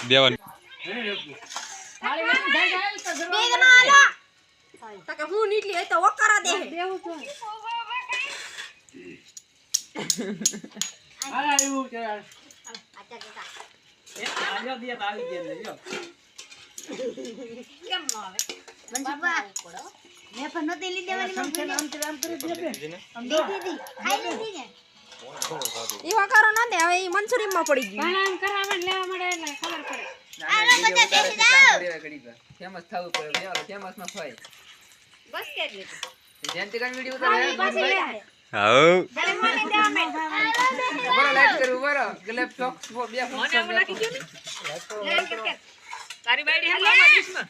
દેવાનું તકે હું નીકળી એ તો વકરા દે દેવું તો આ આવ્યું છે આચા કાકા એ આજો દે આવી ગયો લ્યો કેમ ન આવે બાપા મે પણ નતી લી દેવાની આમ કરી દે દીદી ખાઈ લીધી ને ઈ વકરો ના દે હવે ઈ મંચુરી માં પડી ગઈ આમ કરાવે લેવા મળે એટલે ખબર પડે આ બધા બેસી જાવ ફેમસ થવું પડે યાર ફેમસ માં થાય બસ કે લે જયંતિ કાન વિડિયો ઉતારે હાઉ ગલે મને દેવા મે બરો લાઈટ કરું બરો ગલે ફોક્સ બે ફોક્સ મને નાખી ગયો ને તારી બાઈડી હાલવા ડીશ માં